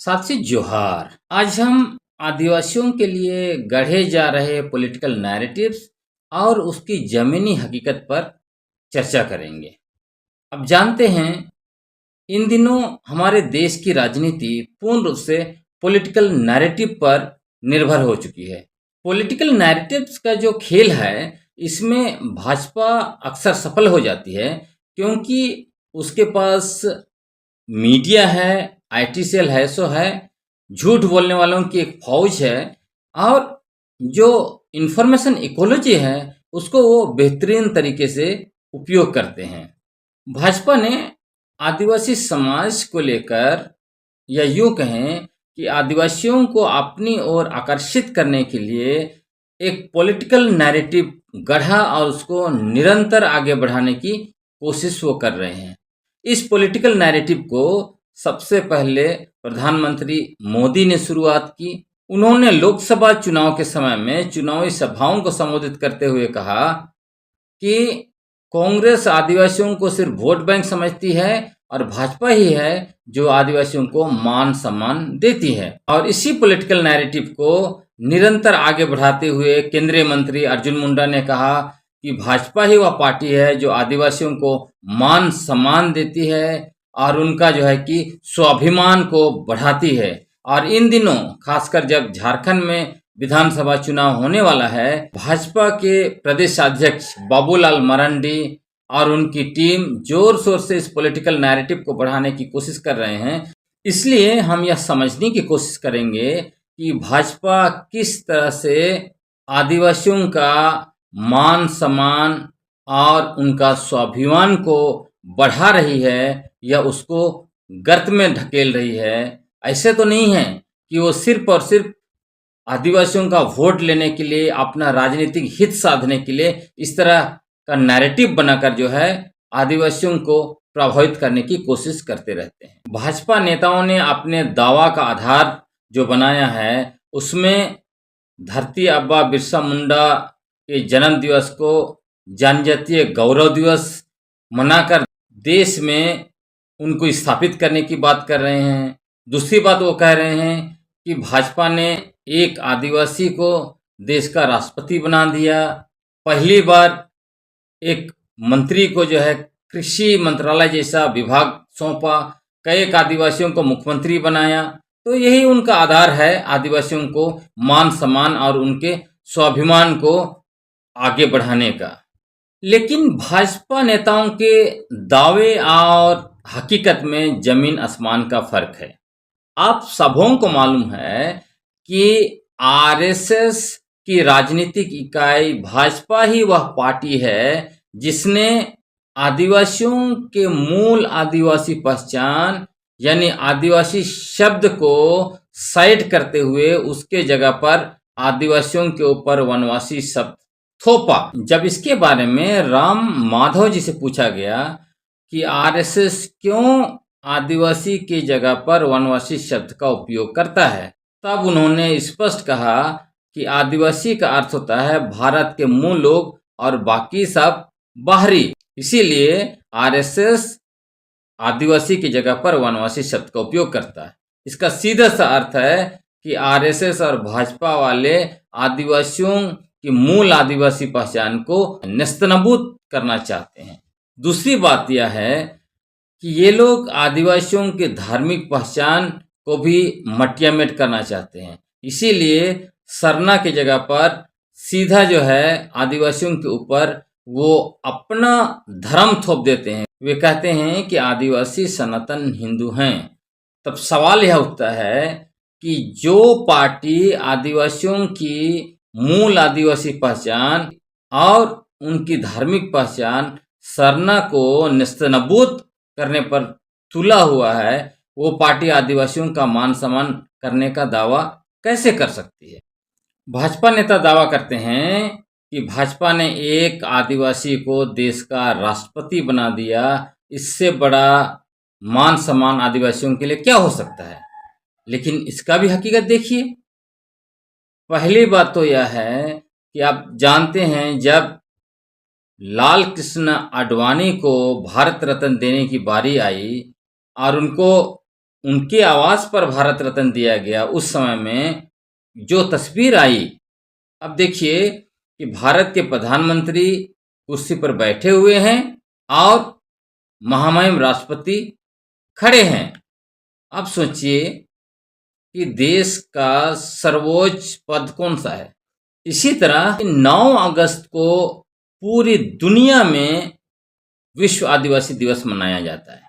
साथी जोहार। आज हम आदिवासियों के लिए गढ़े जा रहे पॉलिटिकल नैरेटिव्स और उसकी जमीनी हकीकत पर चर्चा करेंगे। अब जानते हैं, इन दिनों हमारे देश की राजनीति पूर्ण रूप से पॉलिटिकल नैरेटिव पर निर्भर हो चुकी है। पॉलिटिकल नैरेटिव्स का जो खेल है, इसमें भाजपा अक्सर सफल हो जाती है, क्योंकि उसके पास मीडिया है, आईटी सेल है, सो है, झूठ बोलने वालों की एक फौज है, और जो इंफॉर्मेशन इकोलॉजी है उसको वो बेहतरीन तरीके से उपयोग करते हैं। भाजपा ने आदिवासी समाज को लेकर, या यूं कहें कि आदिवासियों को अपनी ओर आकर्षित करने के लिए एक पॉलिटिकल नैरेटिव गढ़ा और उसको निरंतर आगे बढ़ाने की कोशिश वो कर रहे हैं। इस पॉलिटिकल नैरेटिव को सबसे पहले प्रधानमंत्री मोदी ने शुरुआत की। उन्होंने लोकसभा चुनाव के समय में चुनावी सभाओं को संबोधित करते हुए कहा कि कांग्रेस आदिवासियों को सिर्फ वोट बैंक समझती है और भाजपा ही है जो आदिवासियों को मान सम्मान देती है। और इसी पॉलिटिकल नैरेटिव को निरंतर आगे बढ़ाते हुए केंद्रीय मंत्री अर्जुन मुंडा ने कहा कि भाजपा ही वह पार्टी है जो आदिवासियों को मान सम्मान देती है और उनका जो है कि स्वाभिमान को बढ़ाती है। और इन दिनों खासकर जब झारखंड में विधानसभा चुनाव होने वाला है, भाजपा के प्रदेश अध्यक्ष बाबूलाल मरांडी और उनकी टीम जोर शोर से इस पॉलिटिकल नैरेटिव को बढ़ाने की कोशिश कर रहे हैं। इसलिए हम यह समझने की कोशिश करेंगे कि भाजपा किस तरह से आदिवासियों का मान सम्मान और उनका स्वाभिमान को बढ़ा रही है या उसको गर्त में ढकेल रही है। ऐसे तो नहीं है कि वो सिर्फ और सिर्फ आदिवासियों का वोट लेने के लिए, अपना राजनीतिक हित साधने के लिए इस तरह का नैरेटिव बनाकर जो है आदिवासियों को प्रभावित करने की कोशिश करते रहते हैं। भाजपा नेताओं ने अपने दावा का आधार जो बनाया है, उसमें धरती आबा बिरसा मुंडा के जन्म दिवस को जनजातीय गौरव दिवस मनाकर देश में उनको स्थापित करने की बात कर रहे हैं। दूसरी बात वो कह रहे हैं कि भाजपा ने एक आदिवासी को देश का राष्ट्रपति बना दिया। पहली बार एक मंत्री को जो है कृषि मंत्रालय जैसा विभाग सौंपा, कई एक आदिवासियों को मुख्यमंत्री बनाया। तो यही उनका आधार है आदिवासियों को मान सम्मान और उनके स्वाभिमान को आगे बढ़ाने का। लेकिन भाजपा नेताओं के दावे और हकीकत में जमीन आसमान का फर्क है। आप सबों को मालूम है कि आरएसएस की राजनीतिक इकाई भाजपा ही वह पार्टी है जिसने आदिवासियों के मूल आदिवासी पहचान यानी आदिवासी शब्द को साइड करते हुए उसके जगह पर आदिवासियों के ऊपर वनवासी शब्द थोपा। जब इसके बारे में राम माधव जी से पूछा गया कि आरएसएस क्यों आदिवासी की जगह पर वनवासी शब्द का उपयोग करता है, तब उन्होंने स्पष्ट कहा कि आदिवासी का अर्थ होता है भारत के मूल लोग और बाकी सब बाहरी। इसीलिए आरएसएस आदिवासी की जगह पर वनवासी शब्द का उपयोग करता है। इसका सीधा सा अर्थ है कि आरएसएस और भाजपा वाले आदिवासियों की मूल आदिवासी पहचान को नेस्तनाबूद करना चाहते हैं। दूसरी बात यह है कि ये लोग आदिवासियों की धार्मिक पहचान को भी मटियामेट करना चाहते हैं। इसीलिए सरना की जगह पर सीधा जो है आदिवासियों के ऊपर वो अपना धर्म थोप देते हैं। वे कहते हैं कि आदिवासी सनातन हिंदू हैं। तब सवाल यह उठता है कि जो पार्टी आदिवासियों की मूल आदिवासी पहचान और उनकी धार्मिक पहचान सरना को नेस्तनाबूद करने पर तुला हुआ है, वो पार्टी आदिवासियों का मान सम्मान करने का दावा कैसे कर सकती है। भाजपा नेता दावा करते हैं कि भाजपा ने एक आदिवासी को देश का राष्ट्रपति बना दिया, इससे बड़ा मान सम्मान आदिवासियों के लिए क्या हो सकता है। लेकिन इसका भी हकीकत देखिए। पहली बात तो यह है कि आप जानते हैं, जब लाल कृष्ण आडवाणी को भारत रत्न देने की बारी आई और उनको उनके आवास पर भारत रत्न दिया गया, उस समय में जो तस्वीर आई, अब देखिए कि भारत के प्रधानमंत्री कुर्सी पर बैठे हुए हैं और महामहिम राष्ट्रपति खड़े हैं। अब सोचिए कि देश का सर्वोच्च पद कौन सा है। इसी तरह 9 अगस्त को पूरी दुनिया में विश्व आदिवासी दिवस मनाया जाता है।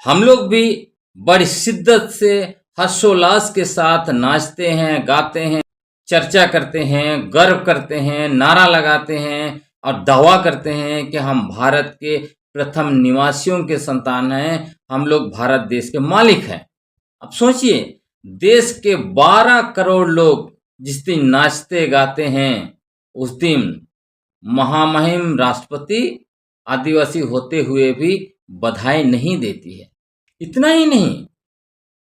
हम लोग भी बड़ी शिद्दत से हर्षोल्लास के साथ नाचते हैं, गाते हैं, चर्चा करते हैं, गर्व करते हैं, नारा लगाते हैं और दावा करते हैं कि हम भारत के प्रथम निवासियों के संतान हैं, हम लोग भारत देश के मालिक हैं। अब सोचिए, देश के 12 करोड़ लोग जिस दिन नाचते गाते हैं, उस दिन महामहिम राष्ट्रपति आदिवासी होते हुए भी बधाई नहीं देती है। इतना ही नहीं,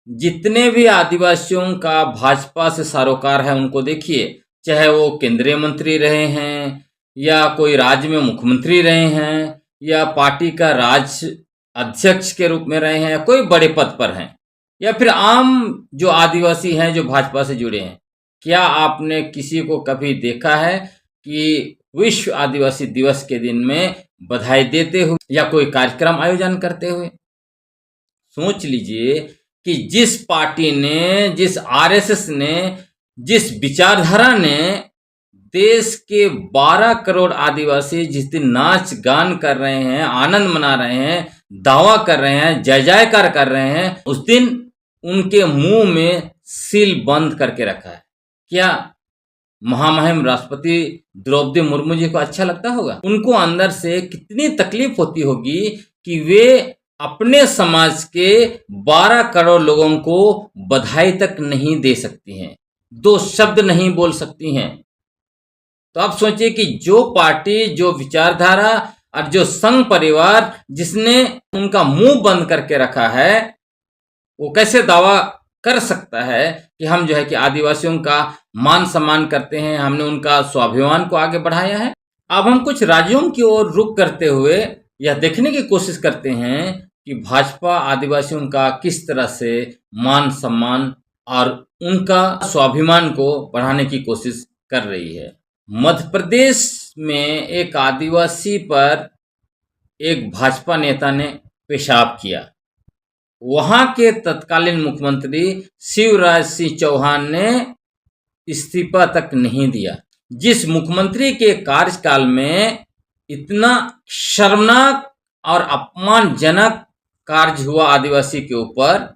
जितने भी आदिवासियों का भाजपा से सरोकार है, उनको देखिए, चाहे वो केंद्रीय मंत्री रहे हैं या कोई राज्य में मुख्यमंत्री रहे हैं या पार्टी का राज्य अध्यक्ष के रूप में रहे हैं, कोई बड़े पद पर हैं या फिर आम जो आदिवासी हैं जो भाजपा से जुड़े हैं, क्या आपने किसी को कभी देखा है कि विश्व आदिवासी दिवस के दिन में बधाई देते हुए या कोई कार्यक्रम आयोजन करते हुए? सोच लीजिए कि जिस पार्टी ने, जिस आरएसएस ने, जिस विचारधारा ने देश के 12 करोड़ आदिवासी जिस दिन नाच गान कर रहे हैं, आनंद मना रहे हैं, दावा कर रहे हैं, जय जयकार कर रहे हैं, उस दिन उनके मुंह में सील बंद करके रखा है। क्या महामहिम राष्ट्रपति द्रौपदी मुर्मू जी को अच्छा लगता होगा? उनको अंदर से कितनी तकलीफ होती होगी कि वे अपने समाज के 12 करोड़ लोगों को बधाई तक नहीं दे सकती हैं, 2 शब्द नहीं बोल सकती हैं। तो आप सोचिए कि जो पार्टी, जो विचारधारा और जो संघ परिवार जिसने उनका मुंह बंद करके रखा है, वो कैसे दावा कर सकता है कि हम जो है कि आदिवासियों का मान सम्मान करते हैं, हमने उनका स्वाभिमान को आगे बढ़ाया है। अब हम कुछ राज्यों की ओर रुख करते हुए यह देखने की कोशिश करते हैं कि भाजपा आदिवासियों का किस तरह से मान सम्मान और उनका स्वाभिमान को बढ़ाने की कोशिश कर रही है। मध्य प्रदेश में एक आदिवासी पर एक भाजपा नेता ने पेशाब किया। वहां के तत्कालीन मुख्यमंत्री शिवराज सिंह चौहान ने इस्तीफा तक नहीं दिया। जिस मुख्यमंत्री के कार्यकाल में इतना शर्मनाक और अपमानजनक कार्य हुआ आदिवासी के ऊपर,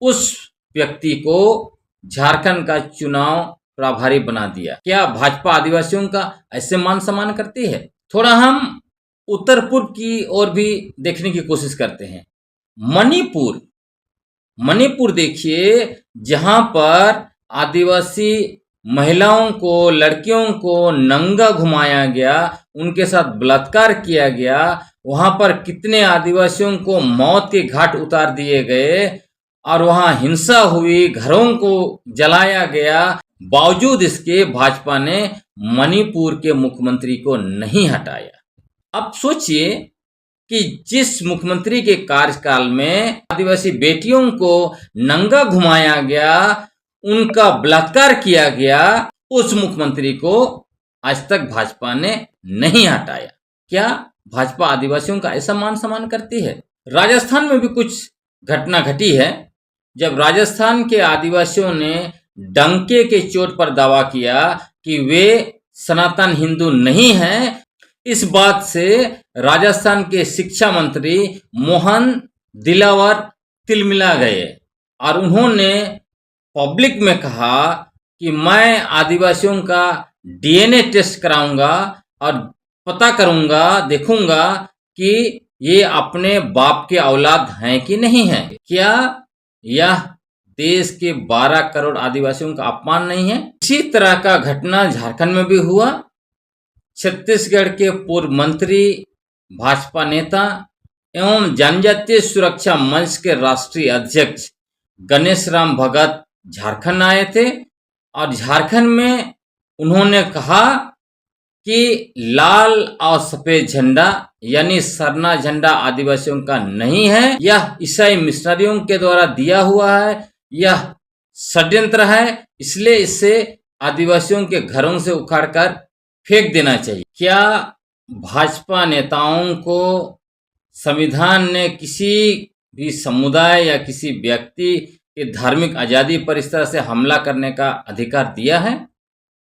उस व्यक्ति को झारखंड का चुनाव प्रभारी बना दिया। क्या भाजपा आदिवासियों का ऐसे मान सम्मान करती है? थोड़ा हम उत्तर पूर्व की ओर भी देखने की कोशिश करते हैं। मणिपुर देखिए, जहां पर आदिवासी महिलाओं को, लड़कियों को नंगा घुमाया गया, उनके साथ बलात्कार किया गया, वहां पर कितने आदिवासियों को मौत के घाट उतार दिए गए और वहां हिंसा हुई, घरों को जलाया गया। बावजूद इसके भाजपा ने मणिपुर के मुख्यमंत्री को नहीं हटाया। अब सोचिए कि जिस मुख्यमंत्री के कार्यकाल में आदिवासी बेटियों को नंगा घुमाया गया, उनका बलात्कार किया गया, उस मुख्यमंत्री को आज तक भाजपा ने नहीं हटाया। क्या भाजपा आदिवासियों का ऐसा मान सम्मान करती है? राजस्थान में भी कुछ घटना घटी है, जब राजस्थान के आदिवासियों ने डंके के चोट पर दावा किया कि वे सनातन हिंदू नहीं हैं। इस बात से राजस्थान के शिक्षा मंत्री मोहन दिलावर तिलमिला गए और उन्होंने पब्लिक में कहा कि मैं आदिवासियों का डीएनए टेस्ट कराऊंगा और पता करूंगा, देखूंगा कि ये अपने बाप के औलाद हैं कि नहीं हैं। क्या यह देश के 12 करोड़ आदिवासियों का अपमान नहीं है? इसी तरह का घटना झारखंड में भी हुआ। छत्तीसगढ़ के पूर्व मंत्री, भाजपा नेता एवं जनजातीय सुरक्षा मंच के राष्ट्रीय अध्यक्ष गणेश राम भगत झारखंड आए थे और झारखंड में उन्होंने कहा कि लाल और सफेद झंडा यानी सरना झंडा आदिवासियों का नहीं है, यह ईसाई मिशनरियों के द्वारा दिया हुआ है, यह षड्यंत्र है, इसलिए इसे आदिवासियों के घरों से उखाड़कर फेंक देना चाहिए। क्या भाजपा नेताओं को संविधान ने किसी भी समुदाय या किसी व्यक्ति की धार्मिक आजादी पर इस तरह से हमला करने का अधिकार दिया है?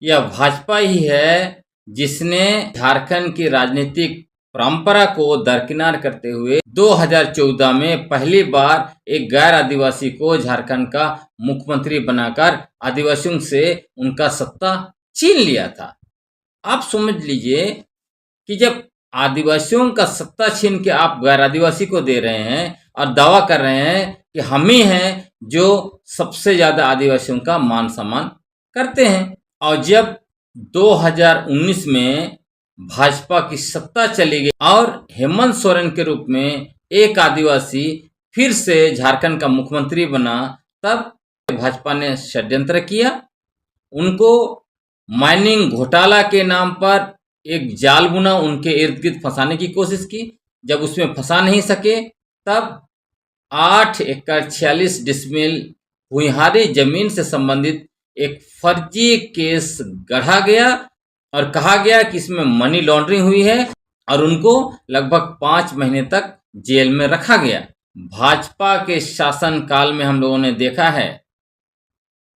यह भाजपा ही है जिसने झारखंड की राजनीतिक परंपरा को दरकिनार करते हुए 2014 में पहली बार एक गैर आदिवासी को झारखंड का मुख्यमंत्री बनाकर आदिवासियों से उनका सत्ता छीन लिया था। आप समझ लीजिए कि जब आदिवासियों का सत्ता छीन के आप गैर आदिवासी को दे रहे हैं और दावा कर रहे हैं कि हम ही हैं जो सबसे ज्यादा आदिवासियों का मान सम्मान करते हैं, और जब 2019 में भाजपा की सत्ता चली गई और हेमंत सोरेन के रूप में एक आदिवासी फिर से झारखंड का मुख्यमंत्री बना, तब भाजपा ने षड्यंत्र किया, उनको माइनिंग घोटाला के नाम पर एक जाल बुना, उनके इर्द गिर्द फंसाने की कोशिश की। जब उसमें फंसा नहीं सके तब 8 एकड़ 46 डिसमिल भुइहारी जमीन से संबंधित एक फर्जी केस गढ़ा गया और कहा गया कि इसमें मनी लॉन्ड्रिंग हुई है और उनको लगभग 5 महीने तक जेल में रखा गया। भाजपा के शासन काल में हम लोगों ने देखा है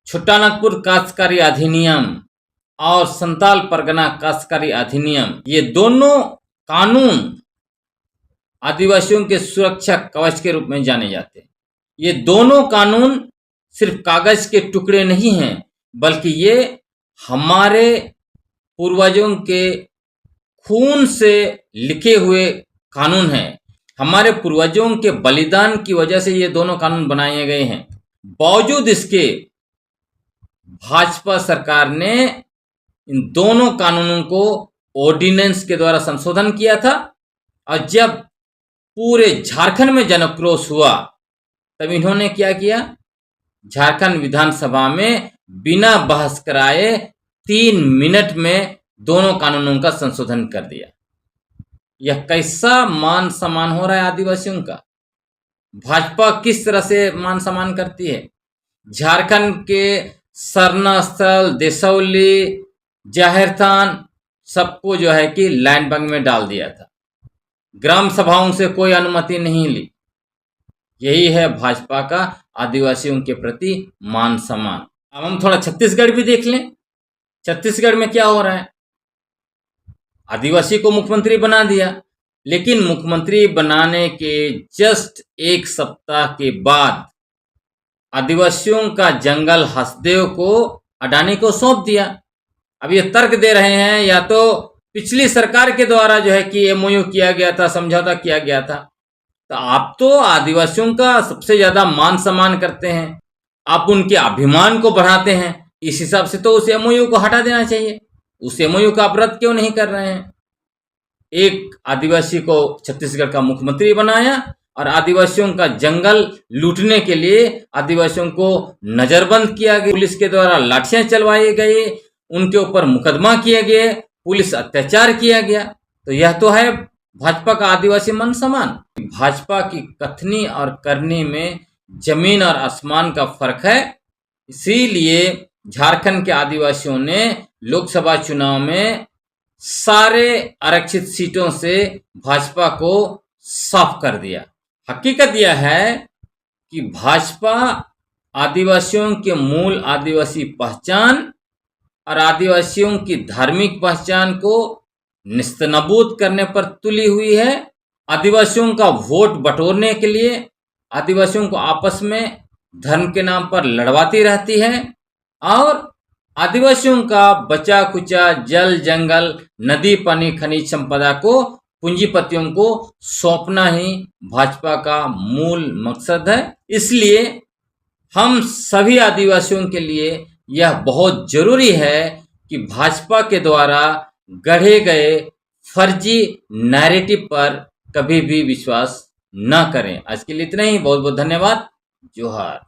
छोटानागपुर काश्तकारी अधिनियम और संताल परगना काश्तकारी अधिनियम, ये दोनों कानून आदिवासियों के सुरक्षा कवच के रूप में जाने जाते हैं। ये दोनों कानून सिर्फ कागज के टुकड़े नहीं हैं, बल्कि ये हमारे पूर्वजों के खून से लिखे हुए कानून हैं। हमारे पूर्वजों के बलिदान की वजह से ये दोनों कानून बनाए गए हैं। बावजूद इसके भाजपा सरकार ने इन दोनों कानूनों को ऑर्डिनेंस के द्वारा संशोधन किया था, और जब पूरे झारखंड में जनक्रोश हुआ तब इन्होंने क्या किया, झारखंड विधानसभा में बिना बहस कराए 3 मिनट में दोनों कानूनों का संशोधन कर दिया। यह कैसा मान सम्मान हो रहा है आदिवासियों का? भाजपा किस तरह से मान सम्मान करती है? झारखंड के सरना स्थल, देसौली, जाहिरथान सबको जो है कि लैंड बैंक में डाल दिया था, ग्राम सभाओं से कोई अनुमति नहीं ली। यही है भाजपा का आदिवासियों के प्रति मान सम्मान। अब हम थोड़ा छत्तीसगढ़ भी देख लें। छत्तीसगढ़ में क्या हो रहा है? आदिवासी को मुख्यमंत्री बना दिया, लेकिन मुख्यमंत्री बनाने के जस्ट 1 सप्ताह के बाद आदिवासियों का जंगल हसदेव को अडानी को सौंप दिया। अब ये तर्क दे रहे हैं या तो पिछली सरकार के द्वारा जो है कि एमओयू किया गया था, समझौता किया गया था, तो आप तो आदिवासियों का सबसे ज्यादा मान सम्मान करते हैं, आप उनके अभिमान को बढ़ाते हैं, इस हिसाब से तो उस एमओयू को हटा देना चाहिए। उस एमओयू का आप रद्द क्यों नहीं कर रहे हैं? एक आदिवासी को छत्तीसगढ़ का मुख्यमंत्री बनाया और आदिवासियों का जंगल लूटने के लिए आदिवासियों को नजरबंद किया गया, पुलिस के द्वारा लाठियां चलवाई गई, उनके ऊपर मुकदमा किए गए, पुलिस अत्याचार किया गया। तो यह तो है भाजपा का आदिवासी मान सम्मान। भाजपा की कथनी और करनी में जमीन और आसमान का फर्क है। इसीलिए झारखंड के आदिवासियों ने लोकसभा चुनाव में सारे आरक्षित सीटों से भाजपा को साफ कर दिया। हकीकत यह है कि भाजपा आदिवासियों के मूल आदिवासी पहचान और आदिवासियों की धार्मिक पहचान को निस्तनाबूद करने पर तुली हुई है। आदिवासियों का वोट बटोरने के लिए आदिवासियों को आपस में धर्म के नाम पर लड़वाती रहती है, और आदिवासियों का बचा कुचा जल, जंगल, नदी, पानी, खनिज संपदा को पूंजीपतियों को सौंपना ही भाजपा का मूल मकसद है। इसलिए हम सभी आदिवासियों के लिए यह बहुत जरूरी है कि भाजपा के द्वारा गढ़े गए फर्जी नैरेटिव पर कभी भी विश्वास न करें। आज के लिए इतना ही। बहुत बहुत धन्यवाद। जोहार।